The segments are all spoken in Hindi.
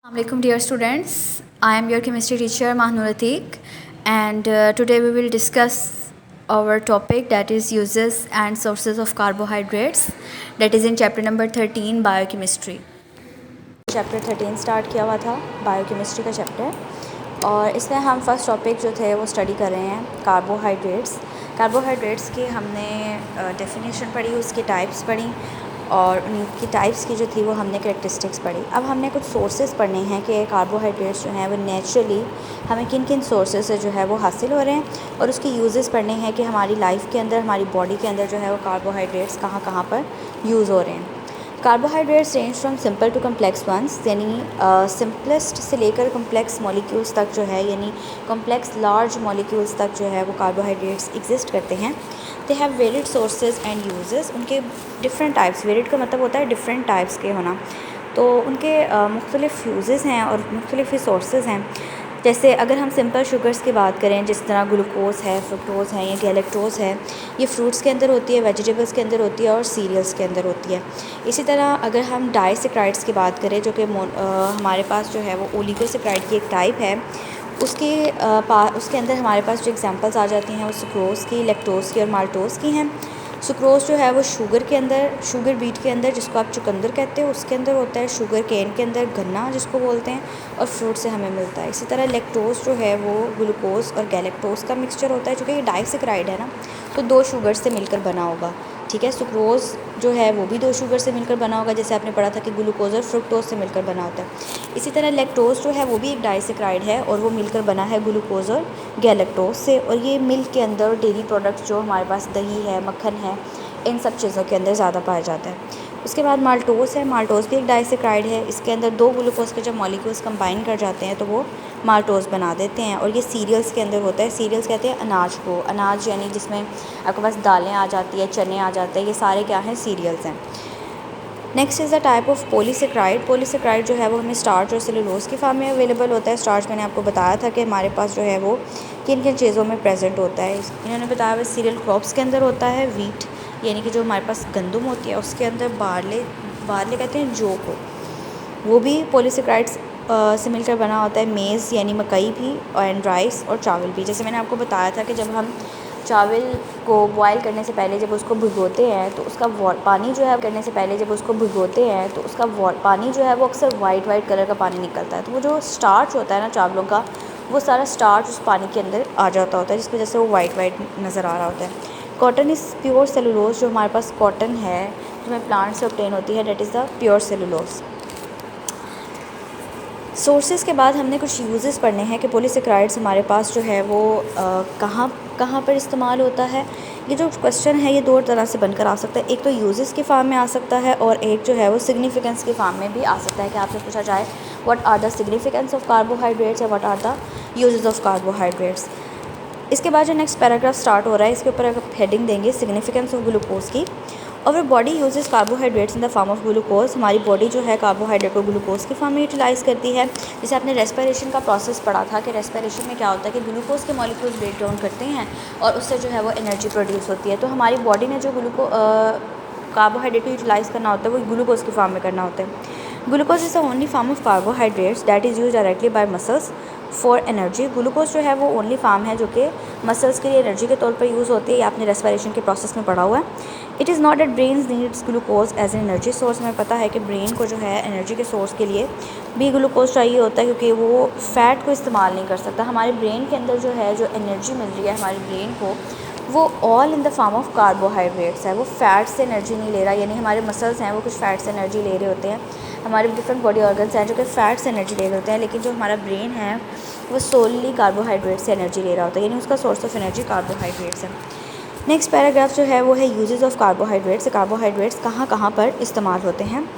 Assalamualaikum dear students, I am your chemistry teacher Mahnur Atik, and today we will discuss our topic, that is uses and sources of carbohydrates, that is in chapter number 13 biochemistry. Chapter 13 start किया हुआ था बायोकेमिस्ट्री का चैप्टर, और इसमें हम फर्स्ट टॉपिक जो थे वो स्टडी कर रहे हैं कार्बोहाइड्रेट्स की हमने डेफिनेशन पढ़ी, उसकी टाइप्स पढ़ी और उनकी टाइप्स की जो थी वो हमने करेक्टरिस्टिक्स पढ़ी। अब हमने कुछ सोर्सेज पढ़ने हैं कि कार्बोहाइड्रेट्स जो हैं वो नेचुरली हमें किन किन सोर्सेज से जो है वो हासिल हो रहे हैं, और उसकी यूजेस पढ़ने हैं कि हमारी लाइफ के अंदर, हमारी बॉडी के अंदर जो है वो कार्बोहाइड्रेट्स कहाँ कहाँ पर यूज़ हो रहे हैं। Carbohydrates range from simple to complex ones, यानी सिंपलेस्ट से लेकर कम्प्लेक्स मॉलिक्यूल्स तक जो है, यानी कम्प्लेक्स लार्ज मॉलिक्यूल्स तक जो है वो कार्बोहाइड्रेट्स एग्जिस्ट करते हैं। They have varied sources and uses, उनके डिफरेंट टाइप्स, वेरिड का मतलब होता है डिफरेंट टाइप्स के होना, तो उनके मुख्तलिफ यूजेस हैं और मुख्तलिफ ही सोर्सेज हैं। जैसे अगर हम सिंपल शुगर्स की बात करें, जिस तरह ग्लूकोज़ है, फ्रुक्टोज़ है या गैलेक्टोज़ है, ये फ्रूट्स के अंदर होती है, वेजिटेबल्स के अंदर होती है और सीरियल्स के अंदर होती है। इसी तरह अगर हम डाइसेक्राइड्स की बात करें, जो कि हमारे पास जो है वो ओलिगोसेक्राइड की एक टाइप है, उसके अंदर हमारे पास जो एग्जांपल्स आ जाती हैं वो सुक्रोज़ की, लैक्टोज़ की और माल्टोज़ की हैं। सुक्रोज़ जो है वो शुगर के अंदर, शुगर बीट के अंदर, जिसको आप चुकंदर कहते हो, उसके अंदर होता है। शुगर केन के अंदर गन्ना जिसको बोलते हैं, और फ्रूट से हमें मिलता है। इसी तरह लैक्टोज़ जो है वो ग्लूकोज़ और गैलेक्टोज़ का मिक्सचर होता है, जो कि ये डाइसेक्राइड है ना, तो 2 शुगर से मिलकर बना होगा। ठीक है, सुक्रोज़ जो है वो भी 2 शुगर से मिलकर बना होगा, जैसे आपने पढ़ा था कि ग्लूकोज़ और फ्रुक्टोज़ से मिलकर बना होता है। इसी तरह लैक्टोज़ जो है वो भी एक डाइसेक्राइड है, और वो मिलकर बना है ग्लूकोज़ और गैलेक्टोज़ से, और ये मिल्क के अंदर डेयरी प्रोडक्ट्स जो हमारे पास दही है, मक्खन है, इन सब चीज़ों के अंदर ज़्यादा पाया जाता है। उसके बाद माल्टोज़ है, माल्टोज़ भी एक डाइसेक्राइड है। इसके अंदर 2 ग्लूकोज़ के जब मॉलिक्यूल्स कंबाइन कर जाते हैं तो वो माल्टोज़ बना देते हैं, और ये सीरियल्स के अंदर होता है। सीरियल्स कहते हैं अनाज को, अनाज यानी जिसमें आपके पास दालें आ जाती है, चने आ जाते हैं, ये सारे क्या हैं, सीरियल्स हैं। Next is the type of polysaccharide. Polysaccharide जो है वो हमें स्टार्च और सेलुलोज की फॉर्म में अवेलेबल होता है। स्टार्च मैंने आपको बताया था कि हमारे पास जो है वो किन किन चीज़ों में प्रेजेंट होता है। इन्होंने बताया हुआ सीरियल क्रॉप्स के अंदर होता है, वीट यानी कि जो हमारे पास गंदम होती है, उसके अंदर बारले, बारले कहते हैं जौ को, वो भी पॉलीसेक्राइड्स से मिलकर बना होता है। मेज़ यानी मकई भी, एंड राइस और चावल भी। जैसे मैंने आपको बताया था कि जब हम चावल को बॉयल करने से पहले जब उसको भिगोते हैं तो उसका पानी जो है, करने से पहले जब उसको भिगोते हैं तो उसका पानी जो है वो अक्सर वाइट कलर का पानी निकलता है। तो वो जो स्टार्च होता है ना चावलों का, वो सारा स्टार्च उस पानी के अंदर आ जाता होता है, जिसकी वजह से वो वाइट नज़र आ रहा होता है। Cotton is pure cellulose. जो हमारे पास कॉटन है जो हमें प्लांट से ऑब्टेन होती है, that is the pure cellulose. Sources के बाद हमने कुछ यूजेस पढ़ने हैं कि पॉलीसेक्राइड्स हमारे पास जो है वो कहाँ कहाँ पर इस्तेमाल होता है। ये जो क्वेश्चन है ये 2 तरह से बनकर आ सकता है, एक तो यूजेस के फॉर्म में आ सकता है, और एक जो है वो सिग्निफिकेंस के फॉर्म में भी आ सकता है कि आपसे पूछा जाए what are the significance of carbohydrates या what are the uses of carbohydrates. इसके बाद जो नेक्स्ट पैराग्राफ स्टार्ट हो रहा है, इसके ऊपर आप हेडिंग देंगे सिग्निफिकेंस ऑफ ग्लूकोज़ की। और body uses carbohydrates in the form of glucose. हमारी बॉडी जो है कार्बोहाइड्रेट को ग्लूकोज की फॉर्म में यूटिलाइज़ करती है। जैसे आपने रेस्पिरेशन का प्रोसेस पढ़ा था कि रेस्पिरेशन में क्या होता है कि ग्लूकोज के मॉलिक्यूल्स ब्रेक डाउन करते हैं और उससे जो है वो एनर्जी प्रोड्यूस होती है। तो हमारी बॉडी ने जो कार्बोहाइड्रेट को यूटिलाइज़ करना होता है वो ग्लूकोज की फॉर्म में करना होता है। Glucose is the only form of carbohydrates that is use directly by muscles for energy. Glucose जो है वो ओनली फॉर्म है जो कि मसल्स के लिए एनर्जी के तौर पर यूज़ होती है। ये आपने रेस्पिरेशन के प्रोसेस में पढ़ा हुआ है। It is not that brain needs glucose as an energy source. हमें पता है कि ब्रेन को जो है एनर्जी के सोर्स के लिए भी ग्लूकोज चाहिए होता है, क्योंकि वो फ़ैट को इस्तेमाल नहीं कर सकता। हमारे ब्रेन के अंदर जो है, जो एनर्जी मिल रही है हमारे ब्रेन को, वो all in the form of carbohydrates है। वो फ़ैट से एनर्जी नहीं ले रहा, यानी हमारे मसल्स हैं वो कुछ फ़ैट से एनर्जी ले रहे होते हैं, हमारे डिफरेंट बॉडी ऑर्गन्स हैं जो कि फ़ैट से एनर्जी ले रहे होते हैं, लेकिन जो हमारा ब्रेन है वो सोलली कार्बोहाइड्रेट से एनर्जी ले रहा होता है, यानी उसका सोर्स ऑफ एनर्जी कार्बोहाइड्रेट्स है। नेक्स्ट पैराग्राफ जो है वो है यूजेस ऑफ कार्बोहाइड्रेट्स। कार्बोहाइड्रेट्स कहाँ कहाँ पर इस्तेमाल होते हैं।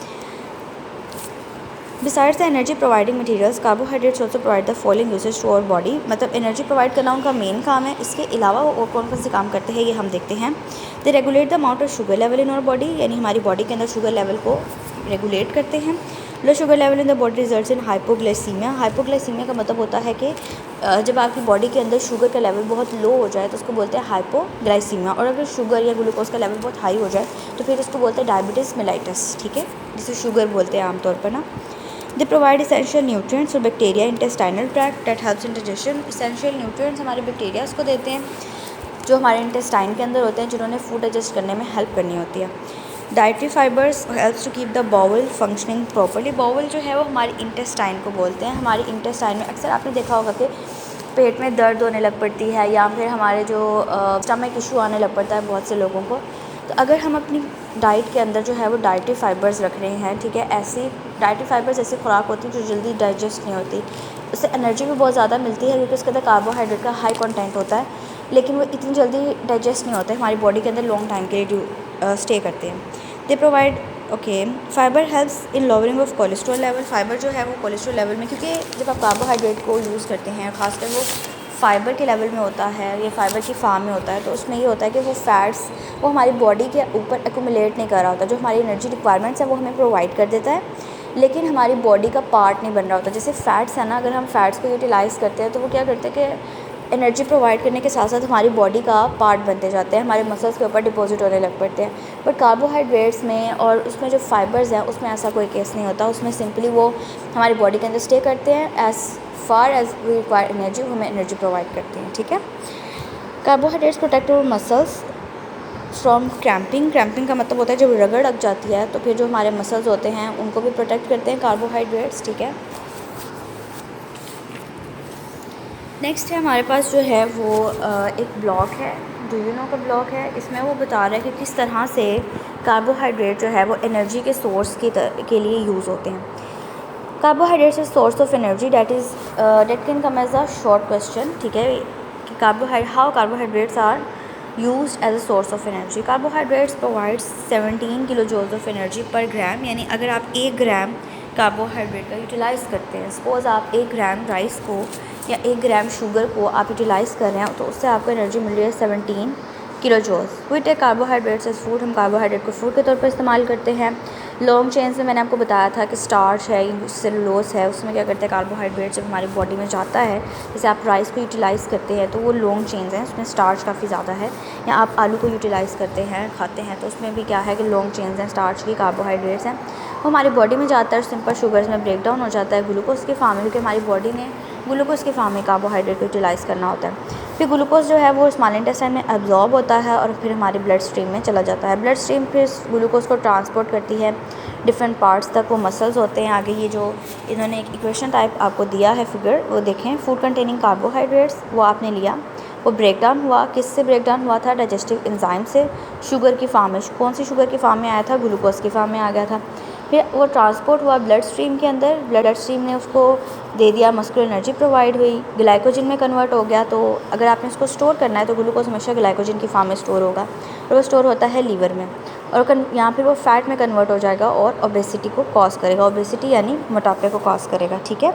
Besides the energy providing materials carbohydrates also provide the following uses to our body. मतलब एनर्जी प्रोवाइड करना उनका मेन काम है, इसके अलावा वो और कौन कौन से काम करते हैं ये हम देखते हैं। They regulate the amount of sugar level in our body, यानी हमारी बॉडी के अंदर शुगर लेवल को रेगुलेट करते हैं। Low sugar level in the body results in hypoglycaemia. Hypoglycaemia का मतलब होता है कि जब आपकी बॉडी के अंदर शुगर का लेवल बहुत लो हो जाए तो उसको बोलते हैं हाइपोग्लाइसीमिया, और अगर शुगर या ग्लूकोज का लेवल बहुत हाई हो जाए तो फिर उसको बोलते हैं डायबिटीज़ मेलाइटस। ठीक है, जिसे शुगर बोलते हैं आमतौर पर ना। They provide essential nutrients for bacteria intestinal tract that helps in digestion. Essential nutrients हमारे बैक्टीरियाज़ को देते हैं जो हमारे इंटेस्टाइन के अंदर होते हैं, जिन्होंने फूड डाइजेस्ट करने में हेल्प करनी होती है। Dietary fibres helps to keep the bowel functioning properly. Bowel जो है वो हमारी इंटेस्टाइन को बोलते हैं। हमारी इंटेस्टाइन में अक्सर आपने देखा होगा कि पेट में दर्द होने लग पड़ती है या फिर हमारे जो स्टमक इशू आने लग पड़ता है बहुत से लोगों को। तो अगर हम अपनी डाइट के अंदर जो है वो डाइटरी फाइबर्स रख रहे हैं, ठीक है, ऐसी डाइटरी फाइबर्स ऐसी खुराक होती है जो जल्दी डाइजेस्ट नहीं होती, उससे एनर्जी भी बहुत ज़्यादा मिलती है क्योंकि उसके अंदर कार्बोहाइड्रेट का हाई कंटेंट होता है, लेकिन वो इतनी जल्दी डाइजेस्ट नहीं होता है, हमारी बॉडी के अंदर लॉन्ग टाइम के लिए स्टे करते हैं। They provide fibre helps in lowering of cholesterol level. Fibre जो है वो कोलेस्ट्रॉल लेवल में, क्योंकि जब आप कार्बोहाइड्रेट को यूज़ करते हैं खासकर वो फाइबर के लेवल में होता है या फाइबर की फार्म में होता है, तो उसमें ये होता है कि वो फैट्स वो हमारी बॉडी के ऊपर एक्यूमुलेट नहीं कर रहा होता। जो हमारी एनर्जी रिक्वायरमेंट्स है वो हमें प्रोवाइड कर देता है, लेकिन हमारी बॉडी का पार्ट नहीं बन रहा होता। जैसे फ़ैट्स है ना, अगर हम फ़ैट्स को यूटिलाइज़ करते हैं तो वो क्या करते हैं कि एनर्जी प्रोवाइड करने के साथ साथ हमारी बॉडी का पार्ट बनते जाते हैं, हमारे मसल्स के ऊपर डिपॉजिट होने लग पड़ते हैं। बट कार्बोहाइड्रेट्स में और उसमें जो फाइबर्स हैं उसमें ऐसा कोई केस नहीं होता। उसमें सिंपली वो हमारी बॉडी के अंदर स्टे करते हैं, as far as we require energy, हमें एनर्जी प्रोवाइड करते हैं, ठीक है। Carbohydrates protect our muscles from cramping. Cramping का मतलब होता है जब रगड़ लग जाती है तो फिर जो हमारे मसल्स होते हैं उनको भी प्रोटेक्ट करते हैं कार्बोहाइड्रेट्स, ठीक है। नेक्स्ट है हमारे पास जो है वो एक ब्लॉक है, डू यू नो का ब्लॉक है। इसमें वो बता रहा है कि किस तरह से कार्बोहाइड्रेट जो है वो एनर्जी के सोर्स के लिए यूज़ होते हैं। Carbohydrates is source of energy that can come as a short question, ठीक है, कि how carbohydrates are used as a source of energy. Carbohydrates provides 17 kilo joules of energy per gram, यानी अगर आप 1 ग्राम कार्बोहाइड्रेट का यूटिलाइज़ करते हैं, सपोज़ आप 1 ग्राम राइस को या 1 ग्राम शुगर को आप यूटिलाइज़ कर रहे हैं तो उससे आपको एनर्जी मिल रही है 17 kilo joules. We take carbohydrates as food, हम कार्बोहाइड्रेट को फूड के तौर पर इस्तेमाल करते हैं। लॉन्ग चेन्स में मैंने आपको बताया था कि स्टार्च है, सेलुलोज है, उसमें क्या करते हैं कार्बोहाइड्रेट जब हमारी बॉडी में जाता है, जैसे आप राइस को यूटिलाइज़ करते हैं तो वो लॉन्ग चेन्स हैं, उसमें स्टार्च काफ़ी ज़्यादा है, या आप आलू को यूटिलाइज़ करते हैं खाते हैं तो उसमें भी क्या है कि लॉन्ग चेन्स हैं, स्टार्च की कार्बोहाइड्रेट्स हैं, वो हमारी बॉडी में जाता है, सिंपल शुगर्स में ब्रेक डाउन हो जाता है ग्लूकोज के फॉर्म में, क्योंकि हमारी बॉडी ने ग्लूकोज के फॉर्म में कार्बोहाइड्रेट को यूटिलाइज़ करना होता है। फिर ग्लूकोज जो है वो स्मॉल इंटेस्टाइन में एब्जॉर्ब होता है और फिर हमारे ब्लड स्ट्रीम में चला जाता है। ब्लड स्ट्रीम फिर ग्लूकोज को ट्रांसपोर्ट करती है डिफरेंट पार्ट्स तक, वो मसल्स होते हैं। आगे ये जो इन्होंने एक इक्वेशन टाइप आपको दिया है फिगर, वो देखें, फूड कंटेनिंग कार्बोहाइड्रेट्स, वो आपने लिया, वो ब्रेक डाउन हुआ, किससे ब्रेक डाउन हुआ था, डाइजेस्टिव एंजाइम से, शुगर की फॉर्म में। कौन सी शुगर की फॉर्म में आया था, ग्लूकोज की फॉर्म में आ गया था। फिर वो ट्रांसपोर्ट हुआ ब्लड स्ट्रीम के अंदर, ब्लड स्ट्रीम ने उसको दे दिया, मस्कुलर एनर्जी प्रोवाइड हुई, ग्लाइकोजन में कन्वर्ट हो गया। तो अगर आपने इसको स्टोर करना है तो ग्लूकोज हमेशा ग्लाइकोजन की फॉर्म में स्टोर होगा और वो स्टोर होता है लीवर में, और यहाँ फिर वो फैट में कन्वर्ट हो जाएगा और ओबेसिटी को कॉज करेगा, ओबेसिटी यानी मोटापे को कॉज करेगा, ठीक है।